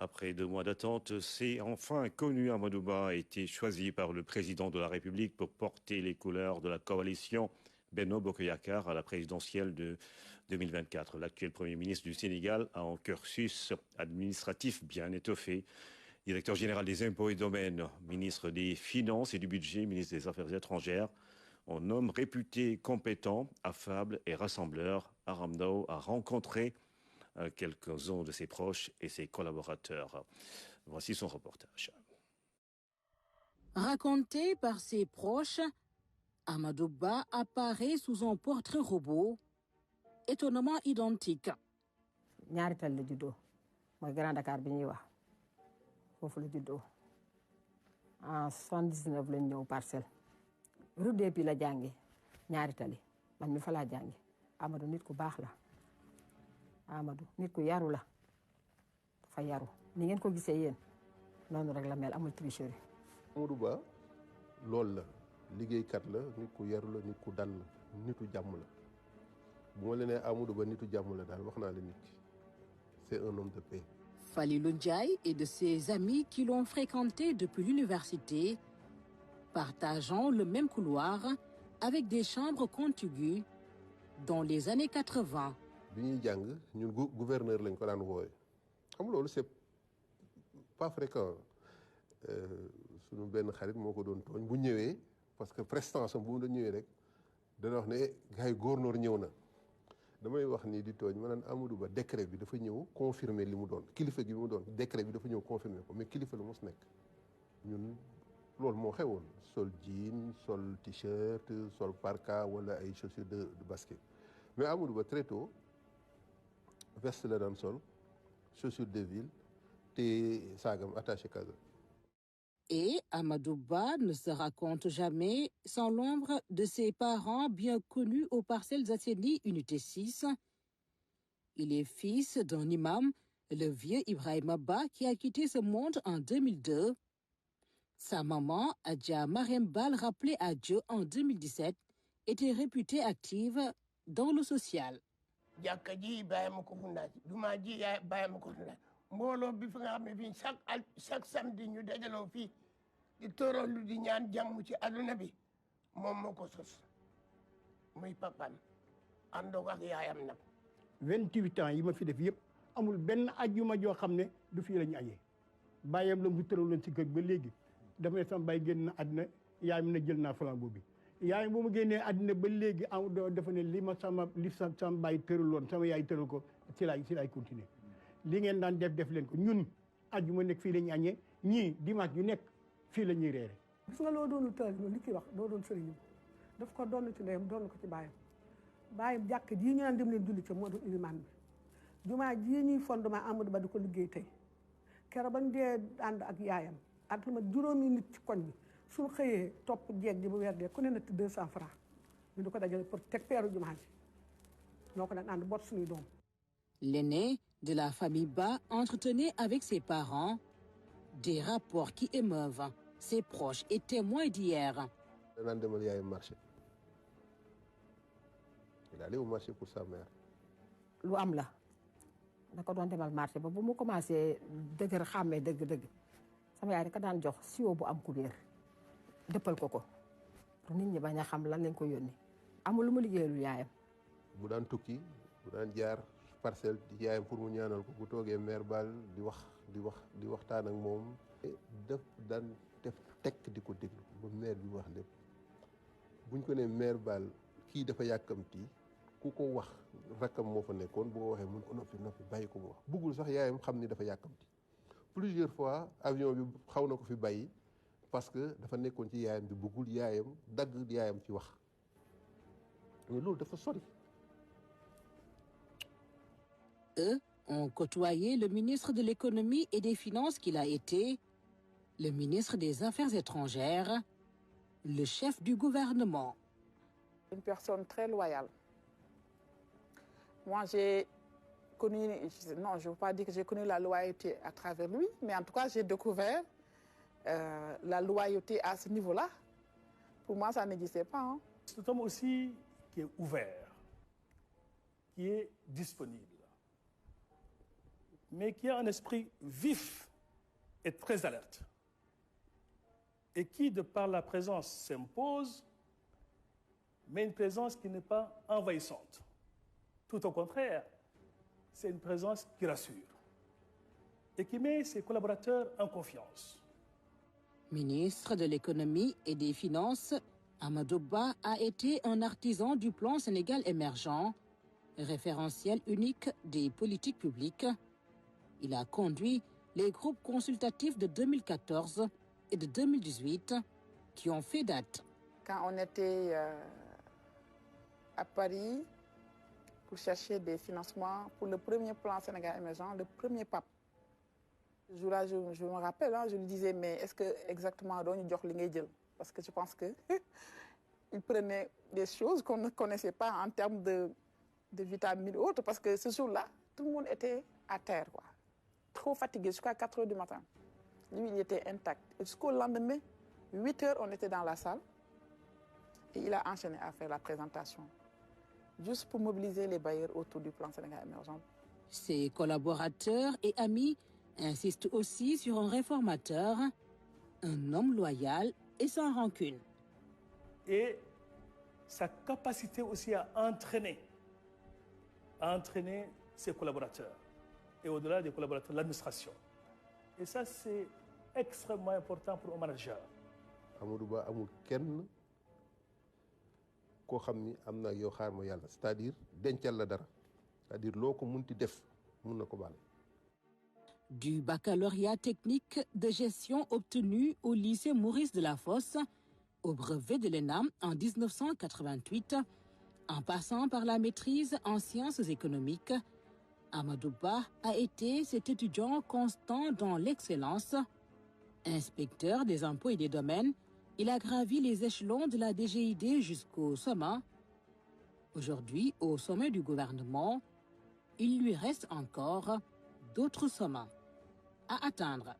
Après 2 mois d'attente, c'est enfin connu. Amadou Ba a été choisi par le président de la République pour porter les couleurs de la coalition Benno Bokk Yakaar à la présidentielle de 2024. L'actuel Premier ministre du Sénégal a un cursus administratif bien étoffé. Directeur général des impôts et domaines, ministre des Finances et du Budget, ministre des Affaires étrangères, un homme réputé compétent, affable et rassembleur. Aram Ndao a rencontré quelques-uns de ses proches et ses collaborateurs. Voici son reportage. Raconté par ses proches, Amadou Ba apparaît sous un portrait robot étonnamment identique. ñaari tal la juddoo mooy Grand Dakar bi ñuy wax foofu la juddoo en 79 lañ ñëw Parcelles rue des Pis la jànge ñaari tali man mi fa laa jànge Amadou nit ku baax la Amadou nit ku yaru la dafa yaru ni ngeen ko gisee yéen noonu rek la mel amul tricherie. Amadou Ba loolu la liggéeykat la nit ku yaru la nit ku dal la nitu jàmm la bu ma la nee Amadou Ba nitu jàmm la daal wax naa la nit ki c'est un homme de paix. Falilou Ndiaye et de ses amis qui l'ont fréquenté depuis l'université, partageant le même couloir avec des chambres contiguës dans les années 80. bi ñuy jàng ñun gouverneur lañ ko daan wooye xam loolu c'est pas fréquent suñu benn xarit moo ko doon tooñ bu ñëwee parce que prestance am bu mu doon ñëwee rek dana wax ne gars yi gouverneur ñëw na damay wax nii di tooñ ma naan Amadou Ba décret bi dafa ñëw confirmer li mu doon kilifa gi mu doon décret bi dafa ñëw confirmer ko mais kilifa la mos nekk ñun loolu moo xewoon sol jean sol t-shirt sol parka wala ay chaussures de basket mais Amadou Ba très tôt veste la daan sol chaussures de ville te saagam attaché casa. Et Amadou Ba ne se raconte jamais sans l'ombre de ses parents bien connus aux Parcelles Assainies unité 6. Il est fils d'un imam, le vieux Ibrahima Ba, qui a quitté ce monde en 2002. Sa maman, Adja Marème Bal, rappelée à Dieu en 2017, était réputée active dans le social. jàkka ji bàyyi ma ko fundaat jumaa ji yaay bàyyi ma ko fundaat mbooloo bi fi nga xam ne fii chaque samedi ñu dajaloo fii di toroolu di ñaan jàmm ci aduna bi moom moo ko sos muy papam àndoog ak yaayam nag 28 ans yi ma fi def yëpp amul benn ajjuma joo xam ne du fii la ñu añee bàyyam la mu tëraloon si kër ba léegi dafa ne sama bàyyi génn na àddina yaayam ne jël naa flambeau bi yaay bu ma génnee àddina ba léegi dafa ne li sama bàyyi tëraloon sama yaay tëral ko si laay continuer li ngeen daan def leen ko ñun ajjuma nekk fii la ñu añee ñii dimanche yu nekk fii la ñuy reere. gis nga loo doonul tëral li kii wax doo doon sëriñam daf ko doon ci ndeyam doon ko ci bàyyam jàkk jii ñu naan dem leen julli ca moo doon ilimaan bi jumaa jii ñuy fondement Amadou Ba di ko liggéey tey keroog ba ñu dee ànd ak yaayam ak lu ma juróomi nit ci koñ bi suñu xëyee topp jeeg ji bu weer dee ku ne natt 200 francs ñu di ko dajale pour teg peeru jumaa ji ñoo ko daan ànd boot suñuy doom. L'aîné de la famille Ba entretenait avec ses parents des rapports qui émeuvent ses proches et témoins d'hier. danaan demal yaayam marché il allait au marché pour sa mère. lu am la da ko doon demal marché ba bu mu commencé dëgër xàmmee dëgg sama yaay ka daan jox siwo bu am kubéer dëppal ko pour nit ñi bañ a xam lan lañ ko yónni amul lu mu liggéeyalul yaayam. bu daan tukki bu daan jaar Parcelles di yaayam pour mu ñaanal ko bu toogee maire Bal di waxtaan ak moom. daf daan def tekk di ko déglu ba maire bi wax lépp buñ ko nee maire Bal kii dafa yàkkamti ku ko wax rakkam moo fa nekkoon bu ko waxee mun ko noppi bàyyi ko mu wax buggul sax yaayam xam ni dafa yàkkamti plusieurs fois avion bi xaw na ko fi bàyyi parce que dafa nekkoon ci yaayam bi buggul yaayam dagg yaayam ci wax mais loolu dafa sori. Eux ont côtoyé le ministre de l'économie et des finances qu'il a été, le ministre des Affaires étrangères, le chef du gouvernement. Une personne très loyale. Moi, j'ai connu, non, je ne veux pas dire que j'ai connu la loyauté à travers lui, mais en tout cas, j'ai découvert la loyauté à ce niveau-là. Pour moi, ça n'existait pas. Hein. C'est un homme aussi qui est ouvert, qui est disponible. mais qui a un esprit vif et très alerte, et qui, de par la présence, s'impose, mais une présence qui n'est pas envahissante. Tout au contraire, c'est une présence qui rassure et qui met ses collaborateurs en confiance. Ministre de l'économie et des finances, Amadou Ba a été un artisan du plan Sénégal émergent, référentiel unique des politiques publiques. Il a conduit les groupes consultatifs de 2014 et de 2018 qui ont fait date. Quand on était à Paris pour chercher des financements pour le premier plan Sénégal émergent, le premier PAP, ce jour-là, je me rappelle, hein, je lui disais, mais est-ce que exactement parce que je pense que il prenait des choses qu'on ne connaissait pas en termes de vitamines ou autres, parce que ce jour-là, tout le monde était à terre, quoi. Trop fatigué, jusqu'à 4 h du matin. Lui, il était intact. Et jusqu'au lendemain, 8 h, on était dans la salle et il a enchaîné à faire la présentation, juste pour mobiliser les bailleurs autour du plan Sénégal émergent. Ses collaborateurs et amis insistent aussi sur un réformateur, un homme loyal et sans rancune. Et sa capacité aussi à entraîner ses collaborateurs, et au-delà des collaborateurs, l'administration. Et ça, c'est extrêmement important pour un manager. Amadou Ba amul kenn koo xam ni am na yow xaar ma yàlla, c'est-à-dire dencal la dara, c'est-à-dire loo ko munti def mun na ko baal. Du baccalauréat technique de gestion obtenu au lycée Maurice Delafosse, au brevet de l'ENAM en 1988, en passant par la maîtrise en sciences économiques, Amadou Ba a été cet étudiant constant dans l'excellence. Inspecteur des impôts et des domaines, il a gravi les échelons de la DGID jusqu'au sommet. Aujourd'hui, au sommet du gouvernement, il lui reste encore d'autres sommets à atteindre.